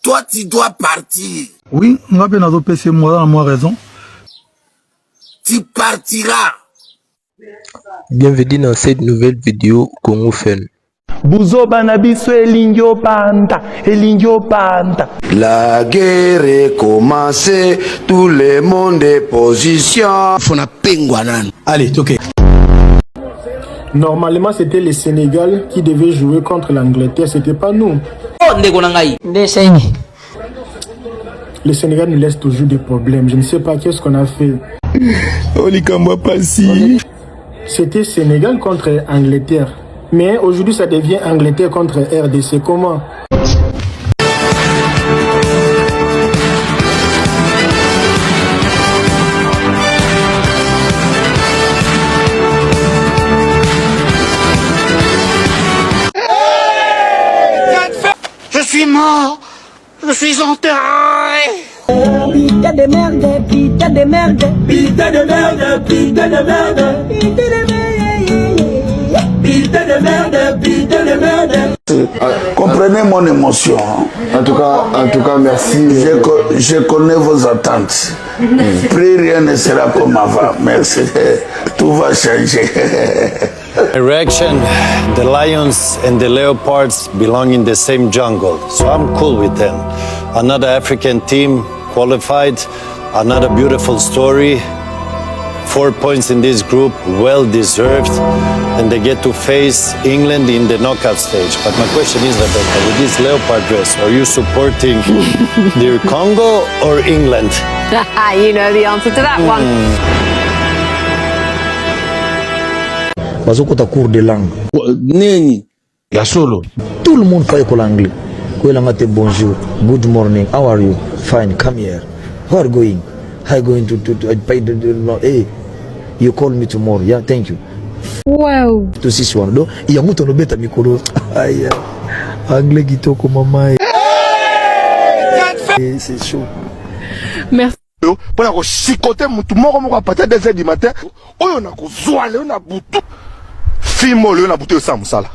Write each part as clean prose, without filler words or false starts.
Toi, tu dois partir. Oui, moi, moi raison. Tu partiras. Bienvenue dans cette nouvelle vidéo Congo Fun. Buzo banabiso elingyo panta. La guerre est commencée, tout le monde est position. Fona pengwanan. Allez, ok. Normalement, c'était le Sénégal qui devait jouer contre l'Angleterre, c'était pas nous. Le Sénégal nous laisse toujours des problèmes. Je ne sais pas qu'est-ce qu'on a fait. C'était Sénégal contre Angleterre. Mais aujourd'hui, ça devient Angleterre contre RDC. Comment? Je suis mort. Je suis enterré. Putain de merde, putain de merde, putain de merde, putain de merde, putain de merde, putain de merde, putain de merde. Comprenez mon émotion. En tout cas, merci. Je connais vos attentes. Plus rien ne sera comme avant. Merci. Tout va changer. Direction, the lions and the leopards belong in the same jungle, so I'm cool with them. Another African team qualified, another beautiful story. 4 points in this group, well deserved, and they get to face England in the knockout stage. But my question is, Rebecca, with this leopard dress, are you supporting the Congo or England? You know the answer to that one. Bazokota cours de langue. Neni, ya solo. Tout le monde parle l'anglais. Koelangate bonjour, good morning, how are you? Fine, come here. Who are going? How are going to pay the hey, you call me tomorrow. Yeah, thank you. Wow. To this one, do. Ya muto no beta mikoro. Aya. Anglais kitoko mama. C'est chaud. Merci. Pour la chicoter mutu moko à partir de 2h du matin. Oyo na kozwa le na butu. Fimo le na butu sa musala.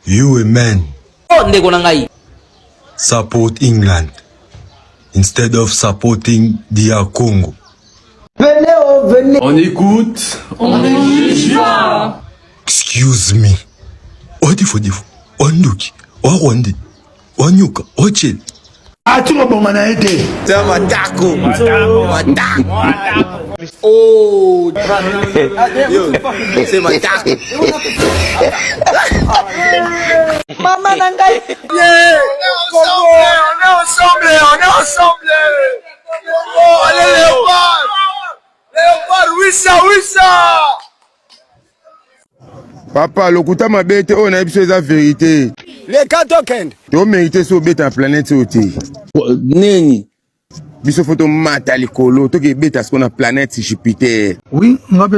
You a man. Support England instead of supporting DR Congo. Venez. On écoute. On est pas. Excuse me. Odifo. Onduki. Orwandi. Onyuka. Ochel. Tu vas bon manaïté. C'est un matako. Oh. C'est matako. Maman Nangai. On est ensemble. Oh, allez Léopard. Oui ça. Papa, le kouta m'a bête, on a besoin de la vérité. Les Katoken. Tu as mérité sur bête en planète ôté. Neni. Biso photo mata likolo, to ke bête sur la planète Jupiter. Oui, moi,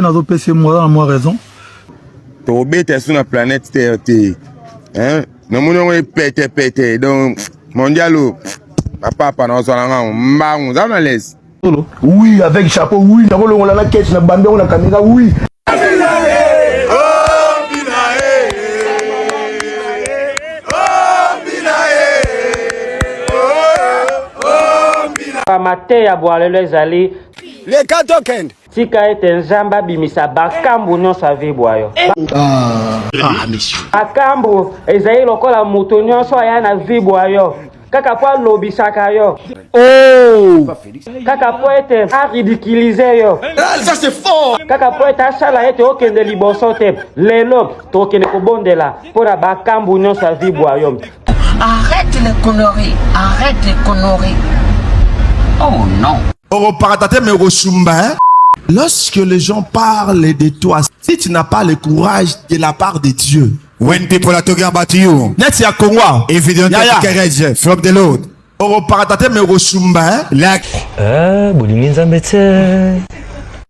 moi raison. To bête sur la planète Terre. Hein? Nous on pété. Donc, mondialo. Papa, non, ça on laisse. Oui, avec chapeau, oui. On a la caisse, on a bandé, on a caméra, oui. Mate ya boalelo ezali les Katoken. tika ete nzamba bimisa bakambu nyonso ave bwayo. Monsieur. Bakambu ezali lokola moto nyonso aya na vi bwayo. Kaka po alobisaka yo. Oh! Kaka po ete aridiculize yo. Ça c'est fort. Kaka po ete asala ete okende liboso te. Lelo tokende kobondela pona bakambu nyonso ave bwayo. Arrête les conneries. Oh non. Lorsque les gens parlent de toi, si tu n'as pas le courage de la part de Dieu, when people are talking about you, net ya Kongo, if you don't take courage from the Lord, like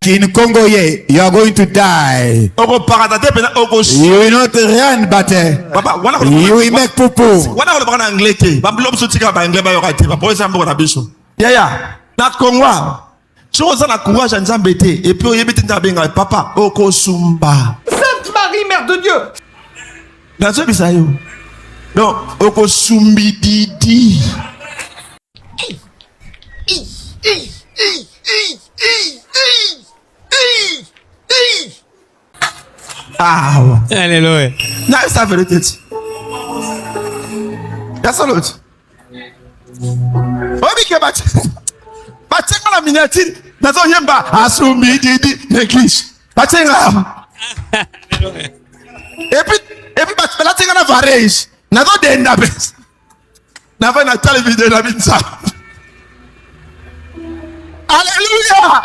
in Congo, you are going to die. You will not run, but you will make poo-poo. Na Congo, chose na courage nzambe te et puis oyebete nzabenga papa okosumba. Sainte Marie, Mère de Dieu. Nazo bisayo. Donc, oko sumbididi. Ah ouais. Alléluia. Non, ça fait le tête. Personne l'autre. Oh, mais que bat. Battenga la miniature. Nazo yemba. Asumbididi. L'église. Battenga. Et puis battenga na varège. Nazo denda bes. Nava na télévision na binsa. Alléluia.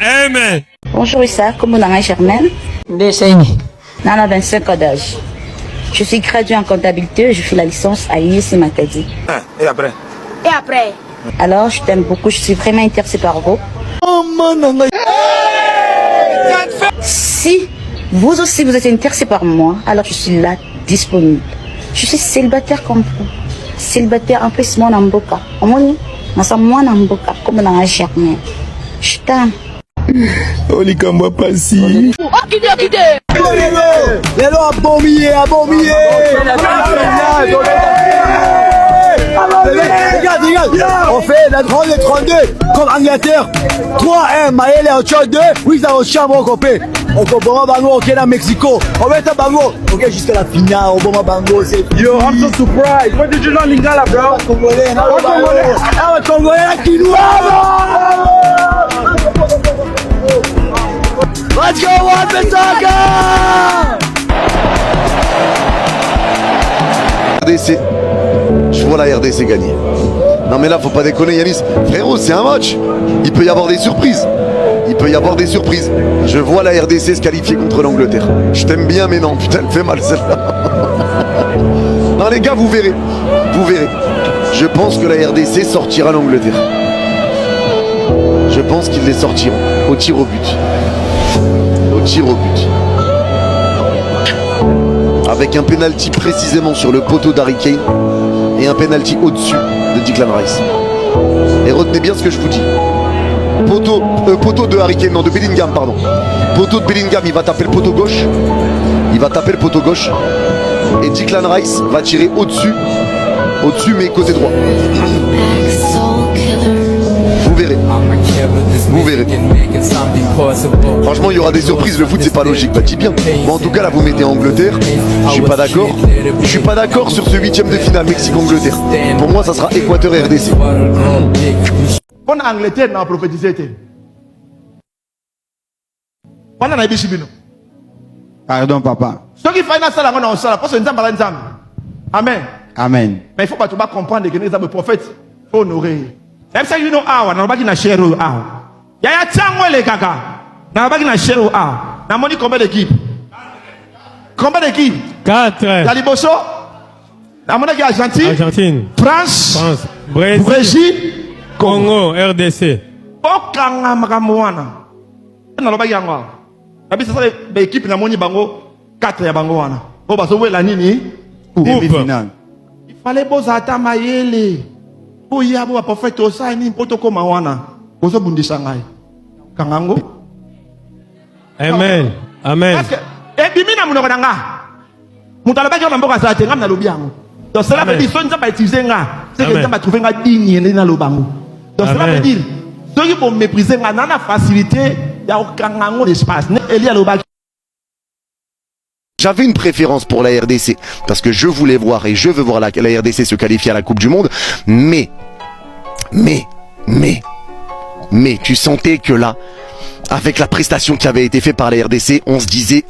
Amen. Bonjour Issa, comment on a Germaine? Nana 25 ans d'âge. Je suis graduée en comptabilité, je fais la licence à l'INSEE Matadi. Et après? Et après? Alors, je t'aime beaucoup, je suis vraiment intéressée par vous. Oh mon Dieu. Si vous aussi vous êtes intéressé par moi, alors je suis là, disponible. Je suis célibataire comme vous. Célibataire en plus, moi n'amboka. Moi n'amboka, comme on a Germaine. Je t'aime. Olikamba pasi. Lelo abomié. Regarde. On fait la grande 32 comme Angleterre. 3-1, Maëlle en 2. Oui, ça va au chambre, copé. On comprend Bango, ok, dans Mexico. On va être à Bango. Ok, jusqu'à la finale, on va Bango. Yo, I'm so surprised. What did you know Lingala, bro? Congolais, Congolais, qui nous Let's go, One Petaka! RDC. Je vois la RDC gagner. Non mais là faut pas déconner Yanis. Frérot c'est un match. Il peut y avoir des surprises. Je vois la RDC se qualifier contre l'Angleterre. Je t'aime bien mais non, putain elle fait mal celle-là. Non les gars vous verrez. Je pense que la RDC sortira l'Angleterre. Je pense qu'ils les sortiront. Au tir au but. Avec un penalty précisément sur le poteau d'Harry Kane et un penalty au-dessus de Declan Rice. Et retenez bien ce que je vous dis. Poteau de Harry Kane, non de Bellingham pardon. Poteau de Bellingham, il va taper le poteau gauche. Et Declan Rice va tirer au-dessus mais côté droit. Vous verrez. Franchement, il y aura des surprises. Le foot, c'est pas logique. Bah, dis bien. Bon, en tout cas, là, vous mettez Angleterre. Je suis pas d'accord. Je suis pas d'accord sur ce 8e de finale Mexique-Angleterre. Pour moi, ça sera Équateur et RDC. On a Angleterre n'a prophétisé. On a Bishibino. Pardon, papa. Ce qui fait ça, on a ça. Parce que nous avons Amen. Amen. Mais il faut pas comprendre que nous avons prophète. Il faut honorer. Même si you know how, na baki na share how. Ya tangwe le kaka. Na baki na share how. Na moni combien d'équipes? 4. La Liboso. Na moni Argentine. France. Brésil. Congo, RDC. Okanga makamwana. Na baki yango. Na bisa sa be équipe na moni bango 4 ya bango wana. O baso wela nini? Demi-finale. Il fallait bozata mayele. Oh ya bo prophète osa ni protocole mawana. Bozo bundisa ngai. Kangango. Amen. Parce que bimina munoko nanga. Mutala ba jona mboka sa te ngam na lobiango. Donc cela veut dire sonza ba utiliser nga. C'est que ça va trouver nga digne na lobango. Donc cela veut dire ceux qui vont mépriser nga na facilité ya kangango l'espace. Elia lobaki. J'avais une préférence pour la RDC parce que je voulais voir et je veux voir la RDC se qualifier à la Coupe du Monde. Mais tu sentais que là, avec la prestation qui avait été faite par la RDC, on se disait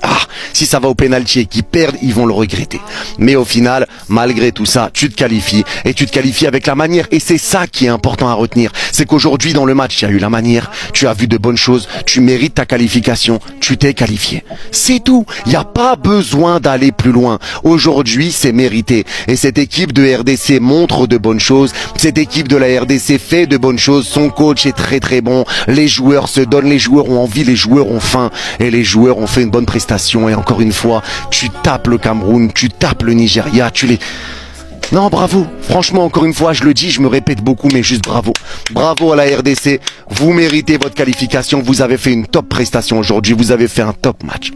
si ça va au pénalty et qu'ils perdent, ils vont le regretter. Mais au final, malgré tout ça, tu te qualifies et tu te qualifies avec la manière. Et c'est ça qui est important à retenir. C'est qu'aujourd'hui dans le match, il y a eu la manière, tu as vu de bonnes choses, tu mérites ta qualification, tu t'es qualifié. C'est tout. Il n'y a pas besoin d'aller plus loin. Aujourd'hui, c'est mérité. Et cette équipe de RDC montre de bonnes choses. Cette équipe de la RDC fait de bonnes choses. Son coach est très très bon. Les joueurs se donnent, les joueurs ont envie, les joueurs ont faim. Et les joueurs ont fait une bonne prestation. Et encore une fois, tu tapes le Cameroun, tu tapes le Nigeria, tu les... Non, bravo. franchement, encore une fois, je le dis, je me répète beaucoup, mais juste bravo. Bravo à la RDC, vous méritez votre qualification, vous avez fait une top prestation aujourd'hui, vous avez fait un top match.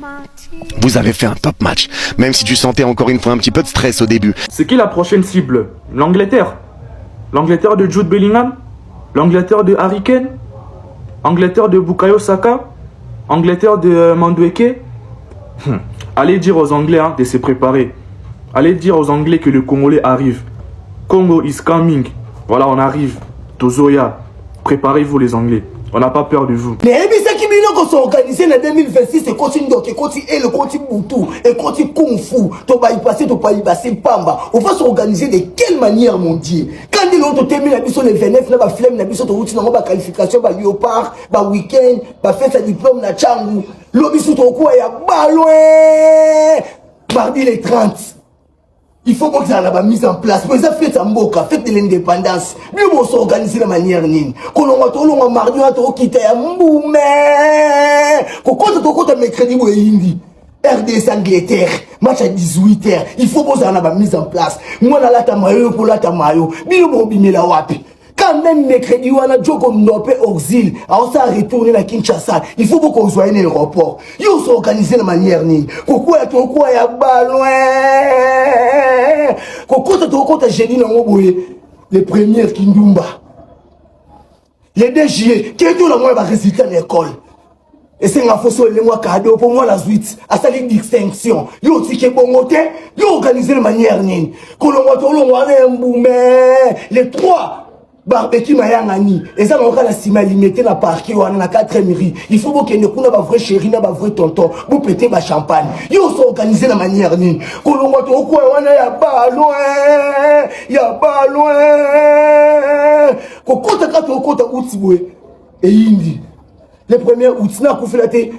Vous avez fait un top match, même si tu sentais encore une fois un petit peu de stress au début. C'est qui la prochaine cible? L'Angleterre? L'Angleterre de Jude Bellingham? L'Angleterre de Harry Kane? Angleterre de Bukayo Saka? Angleterre de Madueke? Allez dire aux Anglais de se préparer. Allez dire aux Anglais que le Congolais arrive. Congo is coming. Voilà, on arrive. Tozoya. Préparez-vous les Anglais. On n'a pas peur de vous. Mais ça qui vient s'organiser en 2026, c'est continue donc, et continue et le continue Boutou, et continue Kung Fu, tu vas y passer, tu vas y passer Pamba. On va s'organiser de quelle manière, mon Dieu? Quand ils ont terminé la mission les 29, la flemme, la mission de route, la qualification, la Léopard, la week-end, la fête, sa diplôme, la Tchangou, l'obisou, ton quoi, il y a baloué. Mardi les 30. Il faut que ça ait mise en place. Mais ça fait un mboka, fête de l'indépendance. Mieux on s'organiser de manière nine. Quand on va tout mardi, on va quitter un mboumé. Quand on va mercredi ou hindi. RDS Angleterre, match à 18h. Il faut que ça ait mise en place. Moi, on a la tamayo pour la tamayo. Mieux on bimé la wapi. Quand même mercredi, on a Djoko Nopé Auxil, on s'est retourné à Kinshasa. Il faut qu'on soit à l'aéroport. Ils ont organisé de manière nine. Pourquoi il y a ballon? Quand génie dans les premières Kindumba. Les 2 juillet, qui est tout le monde va résulter à l'école. Et c'est un faux les mois cadeau pour moi la suite. À sa ligne d'extinction. Yo ticket bon côté, yo organisé de manière nine. Quand on va les 3. Barbecue Mayangani, et ça, on va la cima limiter la parquet, on a 4 mairies. Il faut que nous ayons un vrai chéri, un vrai tonton, vous pétez ma champagne. Ils ont organisé la manière ni. Quand on va au coin, on a pas loin, il y a pas loin. Quand on compte à Outiboué et Indi, les premières Outina Koufilate,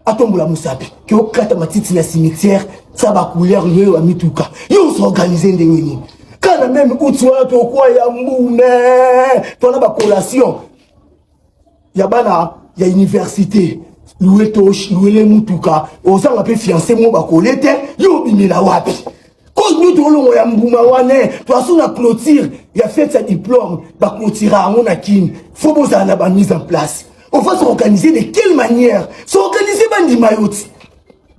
à Tomboula Moussapi, qui ont 4 matits dans le cimetière, ça va couler à Mitouka. Ils ont organisé des nini. Quand même Outouana, tu quoi, il y a Moumé, tu as la collation. Il y a université. Loué Tosh, loué les Moutouka. Aux gens appellent fiancé, mon bacolete, yo bimé la wapi. Quand nous trouvons un Moumawane, tu as sur la clôture, il a fait sa diplôme, bah clôture à mon akin. Faut que ça ait mise en place. On va s'organiser de quelle manière? S'organiser Bandi Mayoti.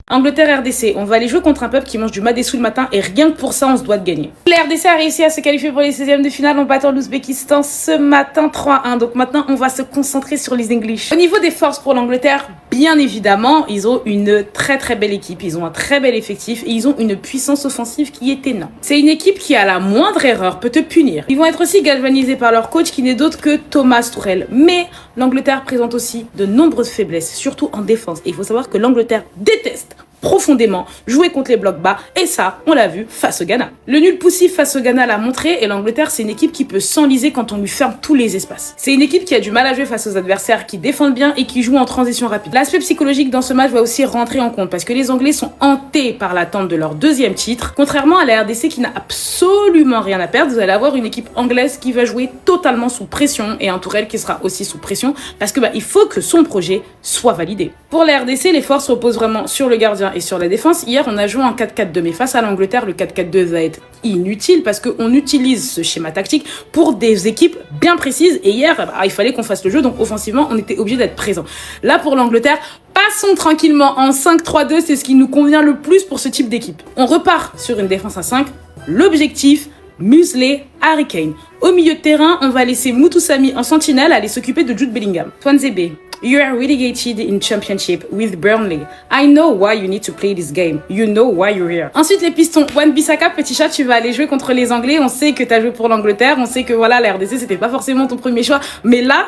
Angleterre RDC, on va aller jouer contre un peuple qui mange du madessou le matin et rien que pour ça on se doit de gagner. La RDC a réussi à se qualifier pour les 16e de finale en battant l'Ouzbékistan ce matin 3-1. Donc maintenant on va se concentrer sur les English. Au niveau des forces pour l'Angleterre, bien évidemment, ils ont une très belle équipe, ils ont un très bel effectif et ils ont une puissance offensive qui est énorme. C'est une équipe qui à la moindre erreur peut te punir. Ils vont être aussi galvanisés par leur coach qui n'est d'autre que Thomas Tuchel. Mais l'Angleterre présente aussi de nombreuses faiblesses, surtout en défense. Et il faut savoir que l'Angleterre déteste profondément jouer contre les blocs bas et ça on l'a vu face au Ghana. Le nul poussif face au Ghana l'a montré et l'Angleterre c'est une équipe qui peut s'enliser quand on lui ferme tous les espaces. C'est une équipe qui a du mal à jouer face aux adversaires qui défendent bien et qui jouent en transition rapide. L'aspect psychologique dans ce match va aussi rentrer en compte parce que les Anglais sont hantés par l'attente de leur 2e titre. Contrairement à la RDC qui n'a absolument rien à perdre, vous allez avoir une équipe anglaise qui va jouer totalement sous pression et un Tourelle qui sera aussi sous pression parce que il faut que son projet soit validé. Pour la RDC, les forces reposent vraiment sur le gardien et sur la défense. Hier, on a joué en 4-4-2, mais face à l'Angleterre, le 4-4-2 va être inutile parce qu'on utilise ce schéma tactique pour des équipes bien précises. Et hier, il fallait qu'on fasse le jeu, donc offensivement, on était obligé d'être présent. Là, pour l'Angleterre, passons tranquillement en 5-3-2, c'est ce qui nous convient le plus pour ce type d'équipe. On repart sur une défense à 5. L'objectif, museler Harry Kane. Au milieu de terrain, on va laisser Moutoussamy en sentinelle aller s'occuper de Jude Bellingham. Twanzebe, you are relegated in championship with Burnley. I know why you need to play this game. You know why you're here. Ensuite, les pistons. Wan-Bissaka, petit chat, tu vas aller jouer contre les Anglais. On sait que tu as joué pour l'Angleterre. On sait que voilà, la RDC, c'était pas forcément ton premier choix. Mais là,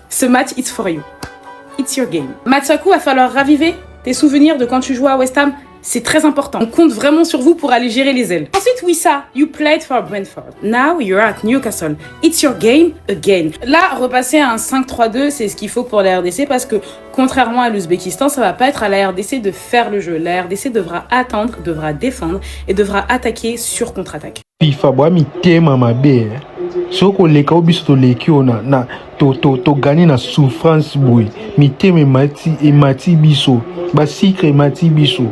ce match, it's for you. It's your game. Matsaku, va falloir raviver tes souvenirs de quand tu jouais à West Ham. C'est très important. On compte vraiment sur vous pour aller gérer les ailes. Ensuite, Wissa, you played for Brentford. Now you're at Newcastle. It's your game again. Là, repasser à un 5-3-2, c'est ce qu'il faut pour la RDC parce que contrairement à l'Ouzbékistan, ça va pas être à la RDC de faire le jeu. La RDC devra attendre, devra défendre et devra attaquer sur contre-attaque. FIFA boa mi tema mabe. Soko leka obiso to lekio na to gagner na souffrance boy. Mi tema mati biso. Ba secret mati biso.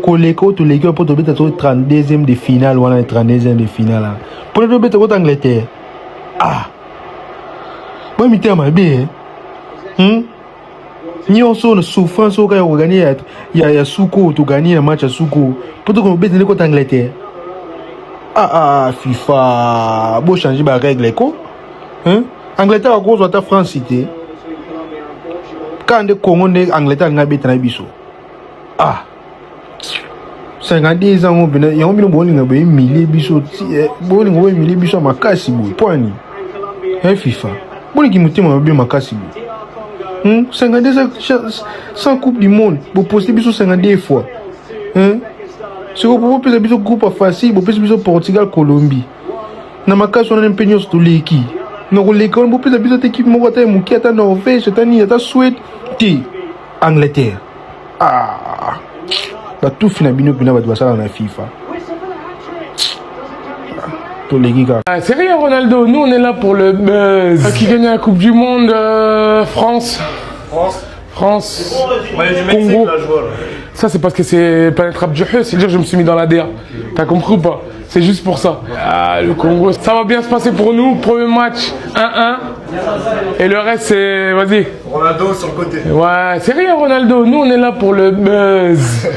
Koleko to l'équipe pour tomber 32e de finale ou 32e de finale. Pour le tomber contre Angleterre. Ah. Moi mi te ma bien. nyonso na souffrance oyo kaka gagner ya suko to gagner na match ya suko poto ko betene ko Angleterre. FIFA bo changer ba règle ko hein Angleterre a cause ta France cité quand de Congo ne Angleterre nga betana biso 52 ans on bina yon bino bolinga be mili biso bolinga be mili biso makasi boy poani FIFA bolingi mutima be makasi boy 52 sans coupe du monde bo poster biso 52 fois si vous pouvez faire un groupe facile, vous pouvez faire Portugal, Colombie. Na makasi on a un peu de l'équipe. Nous l'école, vous pouvez faire équipe Morata, Moukiata, Norvège, Tata, Suède, Angleterre. Bah tout finit bien puis va ça dans la FIFA. C'est rien Ronaldo, nous on est là pour le buzz. Qui gagne la Coupe du Monde France. Congo. Ça c'est parce que c'est Planète Rap du Jeu, c'est-à-dire que je me suis mis dans la DA. T'as compris ou pas? C'est juste pour ça. Le Congo, ça va bien se passer pour nous. Premier match 1-1. Et le reste c'est, vas-y. Ronaldo sur le côté. Ouais, c'est rien Ronaldo, nous on est là pour le buzz.